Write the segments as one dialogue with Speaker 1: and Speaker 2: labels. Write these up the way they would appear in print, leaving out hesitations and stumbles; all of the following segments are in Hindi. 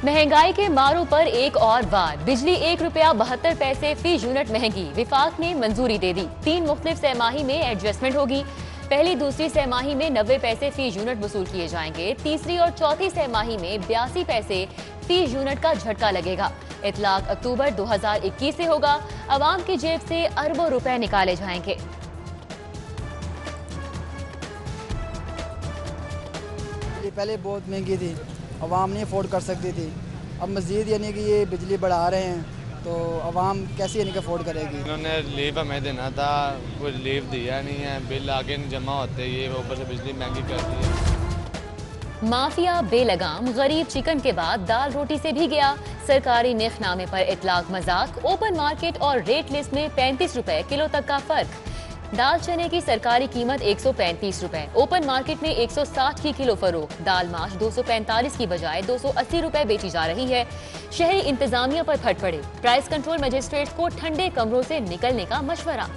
Speaker 1: महंगाई के मारों पर एक और वार। बिजली ₹1.72 फी यूनिट महंगी। विफाक ने मंजूरी दे दी। 3 मुख्तलिफ सहमाही में एडजस्टमेंट होगी। पहली दूसरी सहमाही में 90 पैसे फी यूनिट वसूल किए जाएंगे। तीसरी और चौथी सहमाही में 82 पैसे फी यूनिट का झटका लगेगा। इतलाक अक्टूबर 2021 से होगा। अवाम की जेब से अरबों रुपए निकाले जाएंगे।
Speaker 2: पहले बहुत महंगी थी, अवाम नहीं अफोर्ड कर सकती थी। अब मज़ीद यानी कि ये बिजली बढ़ा रहे हैं तो अवाम कैसे यानी कि अफोर्ड करेगी।
Speaker 3: इन्होंने लीव हमें देना था, कोई लीव दिया नहीं है, बिल आगे नहीं जमा होते, ये ऊपर से बिजली महंगी कर दी है।
Speaker 1: माफिया बेलगाम। गरीब चिकन के बाद दाल रोटी से भी गया। सरकारी निखनामे पर इतलाक मजाक। ओपन मार्केट और रेट लिस्ट में 35 रुपए किलो तक का फर्क। दाल चने की सरकारी कीमत 135 रुपए, ओपन मार्केट में 160 की किलो फरोख्त। दाल माश 245 की बजाय 280 रुपए बेची जा रही है। शहरी इंतजामिया पर फट पड़े। प्राइस कंट्रोल मजिस्ट्रेट्स को ठंडे कमरों से निकलने का मशवरा।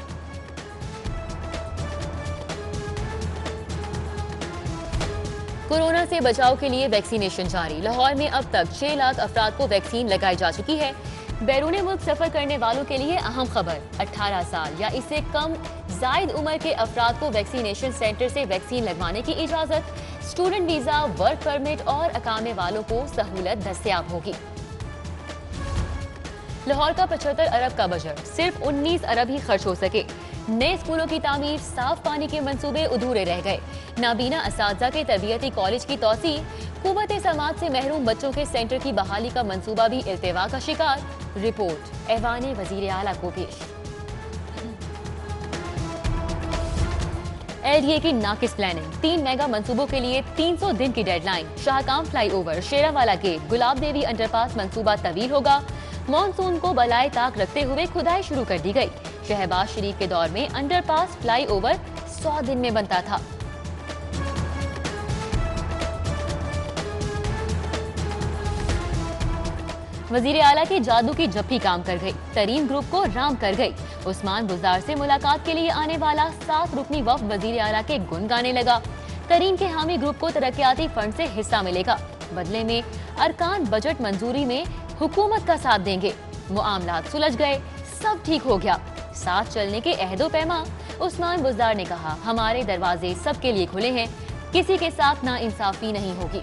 Speaker 1: कोरोना से बचाव के लिए वैक्सीनेशन जारी। लाहौर में अब तक 6 लाख अफराद को वैक्सीन लगाई जा चुकी है। बैरून मुल्क सफर करने वालों के लिए अहम खबर। 18 साल या इससे कम जायद उम्र के अफराद को वैक्सीनेशन सेंटर से वैक्सीन लगवाने की इजाजत। स्टूडेंट वीजा, वर्क परमिट और अकामे वालों को सहूलत दस्तयाब होगी। लाहौर का 75 अरब का बजट, सिर्फ 19 अरब ही खर्च हो सके। नए स्कूलों की तामीर, साफ पानी के मंसूबे अधूरे रह गए। नाबीना असातिज़ा के तरबियती कॉलेज की तोसी। कुव्वत समाज से महरूम बच्चों के सेंटर की बहाली का मंसूबा भी इल्तिवा का शिकार। रिपोर्ट ऐवान वजीर आला को पेश। LDA की नाकिस प्लानिंग। 3 मेगा मंसूबों के लिए 300 दिन की डेडलाइन। शाहकाम फ्लाईओवर, शेरावाला गेट, गुलाब देवी अंडरपास मंसूबा तवील होगा। मॉनसून को बलाए ताक रखते हुए खुदाई शुरू कर दी गई। शहबाज शरीफ के दौर में अंडरपास फ्लाईओवर 100 दिन में बनता था। वजीर आला की जादू की जप्पी काम कर गई। तरीन ग्रुप को राम कर गई। उस्मान बुज़दार से मुलाकात के लिए आने वाला 7 रुकनी वफ्द वजीर आला के गुन गाने लगा। तरीन के हामी ग्रुप को तरक्याती फंड से हिस्सा मिलेगा। बदले में अरकान बजट मंजूरी में हुकूमत का साथ देंगे। मुआमलात सुलझ गए, सब ठीक हो गया। साथ चलने के अहदो पैमा। उस्मान बुज़दार ने कहा, हमारे दरवाजे सबके लिए खुले हैं, किसी के साथ ना इंसाफी नहीं होगी।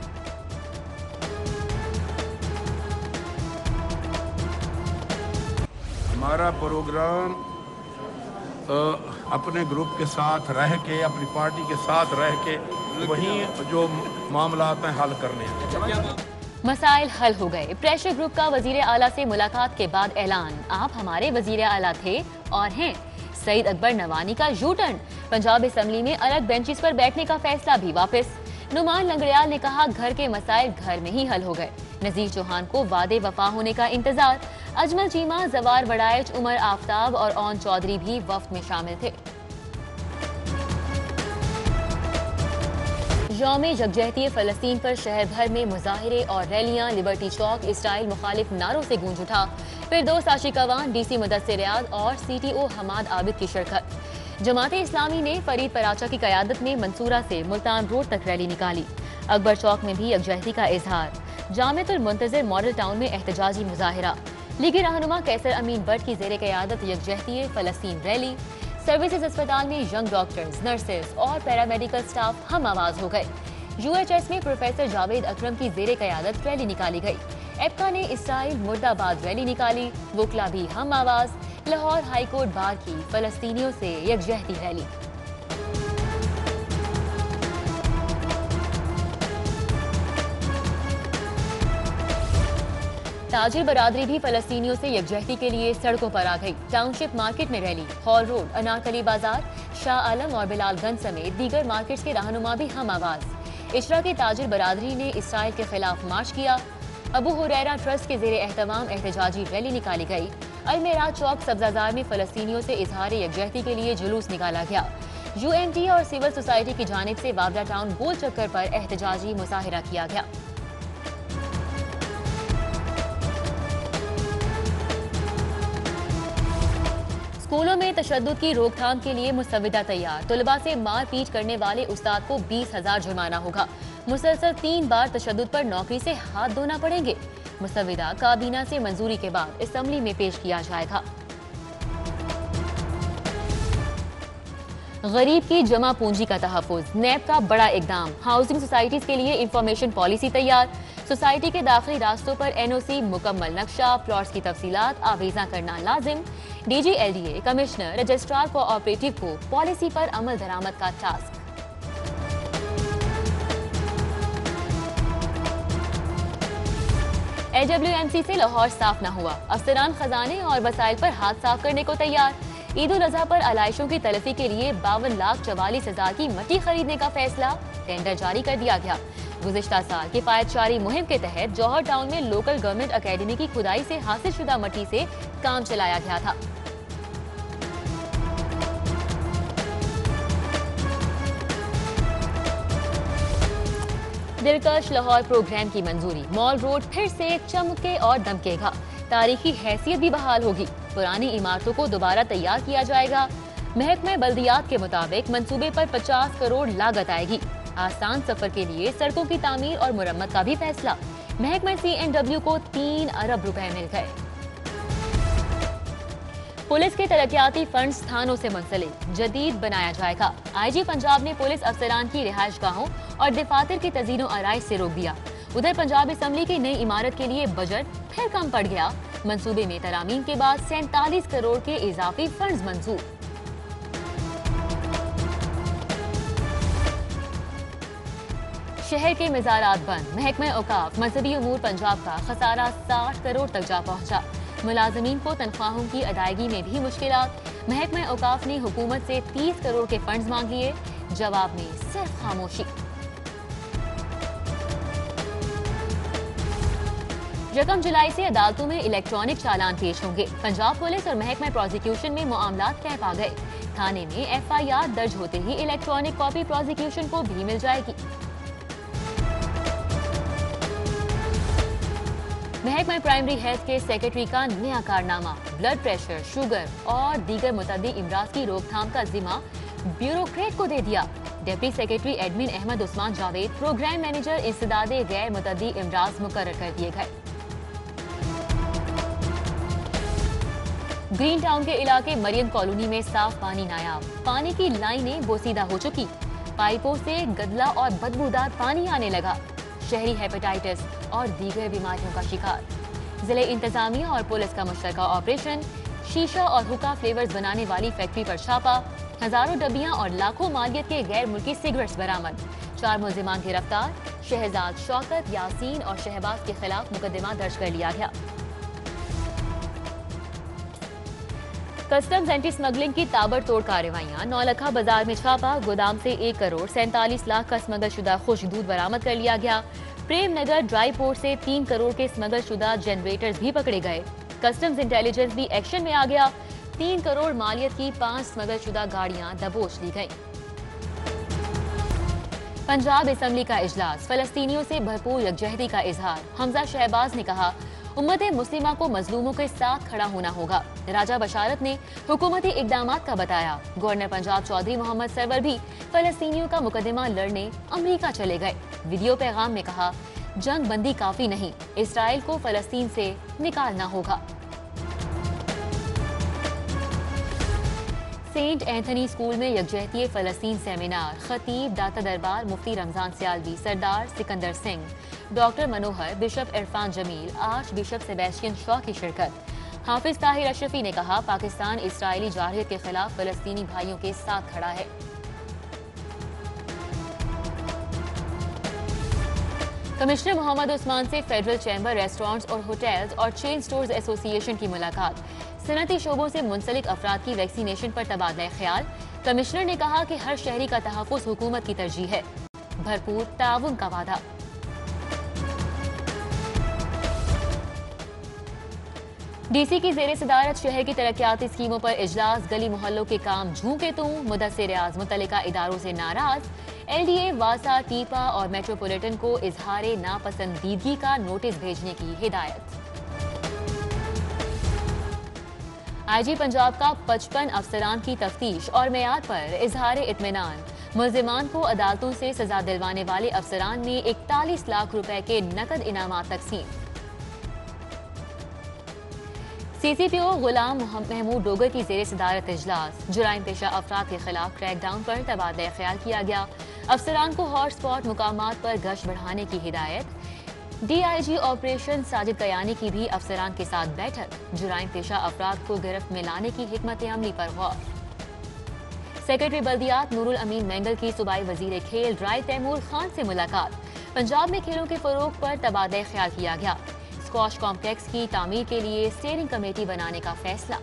Speaker 4: हमारा प्रोग्राम अपने ग्रुप के साथ रह के, अपनी पार्टी के साथ रह के वहीं जो मामलात हैं हल करने हैं।
Speaker 1: मसाइल हल हो गए। प्रेशर ग्रुप का वजीर आला से मुलाकात के बाद ऐलान, आप हमारे वजीर आला थे और हैं। सईद अकबर नवानी का यू टर्न। पंजाब असेंबली में अलग बेंचेस पर बैठने का फैसला भी वापस। नुमान लंगड़ियाल ने कहा, घर के मसाइल घर में ही हल हो गए। नजीर चौहान को वादे वफा होने का इंतजार। अजमल चीमा, जवार वड़ाइच, उमर आफ्ताब और ओन चौधरी भी वफ्द में शामिल थे। यौम यकजहती फ़लस्तीन पर शहर भर में मुजाहिरे और रैलियां। लिबर्टी चौक इसराइल मुखालिफ नारों से गूंज उठा। फिरदौस आशिकवान, DC मुदस्सिर रियाद और CTO हमाद आबिद की शिरकत। जमाते इस्लामी ने फरीद पराचा की क़यादत में मंसूरा से मुल्तान रोड तक रैली निकाली। अकबर चौक में भी यकजहती का इजहार। जामिअतुल मुंतज़िर मॉडल टाउन में एहतजाजी मुजाहिरा। लीगी रहनुमा कैसर अमीन भट्ट की ज़ेर क़यादत यकजहती फ़लस्तीन रैली। सर्विसेज अस्पताल में यंग डॉक्टर्स, नर्सेज और पैरामेडिकल स्टाफ हम आवाज हो गए। UHS में प्रोफेसर जावेद अकरम की ज़ेर क़यादत रैली निकाली गई। एप्का ने इसराइल मुर्दाबाद रैली निकाली। वुकला भी हम आवाज। लाहौर हाईकोर्ट बार की फ़लस्तीनियों से यकजहती रैली। ताजिर बरादरी भी फ़लस्तीनियों से यकजहती के लिए सड़कों पर आ गई। टाउनशिप मार्केट में रैली। हॉल रोड, अनारकली बाजार, शाह आलम और बिलालगंज समेत दीगर मार्केट्स के रहनुमा भी हम आवाज। इशरा की ताजिर बरादरी ने इसराइल के खिलाफ मार्च किया। अबू हुरैरा ट्रस्ट के ज़ेर एहतमाम एहतजाजी रैली निकाली गई। अलमेरा चौक सब्जाजार में फ़लस्तीनियों से इजहार यकजहती के लिए जुलूस निकाला गया। UMT और सिविल सोसाइटी की जानिब से वावड़ा टाउन गोल चक्कर पर एहतजाजी मुजाहिरा किया गया। स्कूलों में तशद्दुद की रोकथाम के लिए मुसव्विदा तैयार। तुलबा से मार पीट करने वाले उस्ताद को 20,000 जुर्माना होगा। मुसलसल 3 बार तशद्दुद पर नौकरी से हाथ धोना पड़ेंगे। मुसविदा काबीना से मंजूरी के बाद असेंबली में पेश किया जाएगा। गरीब की जमा पूंजी का तहफ़्फ़ुज़, नैब का बड़ा इकदाम। हाउसिंग सोसाइटीज के लिए इंफॉर्मेशन पॉलिसी तैयार। सोसाइटी के दाखिली रास्तों पर एनओसी, मुकम्मल नक्शा, प्लॉट्स की तफसीलात आवेज़ा करना लाजिम। DG LDA, commissioner, registrar cooperative को पॉलिसी पर अमल दरामद का टास्क। एडब्ल्यूएमसी से लाहौर साफ न हुआ, अफसरान खजाने और वसाइल पर हाथ साफ करने को तैयार। ईद उल अजहा पर आलाइशों की तलफी के लिए 52,44,000 की मट्टी खरीदने का फैसला, टेंडर जारी कर दिया गया। गुज़िश्ता साल किफायतशारी मुहिम के तहत जौहर टाउन में लोकल गवर्नमेंट अकेडमी की खुदाई से हासिल शुदा मट्टी से काम चलाया गया था। दिलकश लाहौर प्रोग्राम की मंजूरी, मॉल रोड फिर से चमके और दमकेगा। तारीखी हैसियत भी बहाल होगी। पुरानी इमारतों को दोबारा तैयार किया जाएगा। महकमा बल्दियात के मुताबिक मंसूबे पर 50 करोड़ लागत आएगी। आसान सफर के लिए सड़कों की तामीर और मुरम्मत का भी फैसला। महकमा CNW को 3 अरब रुपए मिल गए। पुलिस के तरक्याती फंड्स थानों से मुंसलिक जदीद बनाया जाएगा। IG पंजाब ने पुलिस अफसरान की रिहाइश गाहों और दफातर की तज़ीनो आराइश से रोक दिया। उधर पंजाब असम्बली की नई इमारत के लिए बजट फिर कम पड़ गया। मंसूबे में तरामीम के बाद 47 करोड़ के इजाफी फंड्स मंजूर। शहर के मज़ारात बंद, महकमा औकाफ, मजहबी उमूर पंजाब का खसारा 60 करोड़ तक जा पहुंचा। मुलाजमीन को तनख्वाहों की अदायगी में भी मुश्किलात। महकमा औकाफ ने हुकूमत से 30 करोड़ के फंड्स मांग लिए, जवाब में सिर्फ खामोशी। यकम जुलाई से अदालतों में इलेक्ट्रॉनिक चालान पेश होंगे। पंजाब पुलिस और महकमा प्रोसिक्यूशन में मामलात कैफ आ गए। थाने में FIR दर्ज होते ही इलेक्ट्रॉनिक कॉपी प्रोसिक्यूशन को भी मिल जाएगी। महकमा प्राइमरी हेल्थ के सेक्रेटरी का नया कारनामा, ब्लड प्रेशर, शुगर और दीगर मुतद्दी इमराज की रोकथाम का जिम्मा ब्यूरोक्रेट को दे दिया। Deputy secretary admin Ahmed Usman Javed, programme manager इंसदादे गैर मुतद्दी इमराज मुकर्रर कर दिए गए। ग्रीन टाउन के इलाके मरियम कॉलोनी में साफ पानी नायाब, पानी की लाइनें बोसीदा हो चुकी। पाइपों से गदला और बदबूदार पानी आने लगा। शहरी हेपेटाइटिस और दीगर बीमारियों का शिकार। जिले इंतजामिया और पुलिस का मुश्तरका ऑपरेशन। शीशा और हुक्का फ्लेवर्स बनाने वाली फैक्ट्री पर छापा। हजारों डब्बियां और लाखों मालियत के गैर मुल्की सिगरेट्स बरामद। 4 मुल्जिमान गिरफ्तार। शहजाद, शौकत, यासीन और शहबाज के खिलाफ मुकदमा दर्ज कर लिया गया। कस्टम्स एंटी स्मगलिंग की ताबड़तोड़ कार्रवाइयां। नौलखा बाजार में छापा, गोदाम से 1 करोड़ 47 लाख का स्मगल शुदा खुश्क दूध बरामद कर लिया गया। प्रेम नगर ड्राई पोर्ट से 3 करोड़ के स्मगल शुदा जनरेटर्स भी पकड़े गए। कस्टम्स इंटेलिजेंस भी एक्शन में आ गया। 3 करोड़ मालियत की 5 स्मगल शुदा गाड़ियां दबोच ली गईं। पंजाब असम्बली का इजलास, फलस्तीनियों से भरपूर यकजहती का इजहार। हमजा शहबाज ने कहा, उम्मत मुस्लिमा को मजलूमों के साथ खड़ा होना होगा। राजा बशारत ने हुकूमती इकदामात का बताया। गवर्नर पंजाब चौधरी मोहम्मद सरवर भी फलस्तीनियों का मुकदमा लड़ने अमरीका चले गए। वीडियो पैगाम में कहा, जंग बंदी काफी नहीं, इसराइल को फलस्तीन से निकालना होगा। सेंट एंथनी स्कूल में यकजहती फलस्तीन सेमिनार। खतीब दाता दरबार मुफ्ती Ramzan Sialvi, Sardar Sikander Singh, doctor Manohar, bishop Irfan Jamil, archbishop Sebastian Shaw की शिरकत। हाफिज ताहिर अशरफी ने कहा, पाकिस्तान इसराइली जारहियत के खिलाफ फलस्तीनी भाइयों के साथ खड़ा है। कमिश्नर मोहम्मद उस्मान से फेडरल चैम्बर रेस्टोरेंट्स और होटल्स और चेन स्टोर्स एसोसिएशन की मुलाकात। सनती शोबों से मुंसलिक अफराद की वैक्सीनेशन पर तबादला ख्याल। कमिश्नर ने कहा कि हर शहरी का तहफ़्फ़ुज़ हुकूमत की तरजीह है। भरपूर ताउन का वादा। DC की ज़ेरे सदारत शहर की तरक्याती स्कीमों पर इजलास। गली मोहल्लों के काम झूके तू। मुदस्सिर रियाज मुतल्लिका इदारों से नाराज। LDA, वासा, टीपा और मेट्रोपॉलिटन को इजहारे नापसंदीदगी का नोटिस भेजने की हिदायत। IG पंजाब का 55 अफसरान की तफ्तीश और मेयाद पर इजहार इत्मीनान। मुल्जिमान को अदालतों से सजा दिलवाने वाले अफसरान में 41 लाख रुपए के नकद इनामात तकसीम। CCPO गुलाम महमूद डोगर की जेर सदारत इजलास। जुराइम पेशा अफराद के खिलाफ क्रैकडाउन पर तबादला ख्याल किया गया। अफसरान को हॉटस्पॉट मुकामात पर गश्त बढ़ाने की हिदायत। DIG ऑपरेशन साजिद कयानी की भी अफसरान के साथ बैठक। जुराइम पेशा अफराद को गिरफ्त में लाने की हिकमत अमली पर गौर। सेक्रेटरी बल्दियात नूरुल अमीन मेंगल की सूबाई वजीर खेल राय तैमूर खान से मुलाकात। पंजाब में खेलों के फरोग पर तबादला ख्याल किया गया। स्क्वॉश कॉम्प्लेक्स की तामीर के लिए स्टीयरिंग कमेटी बनाने का फैसला।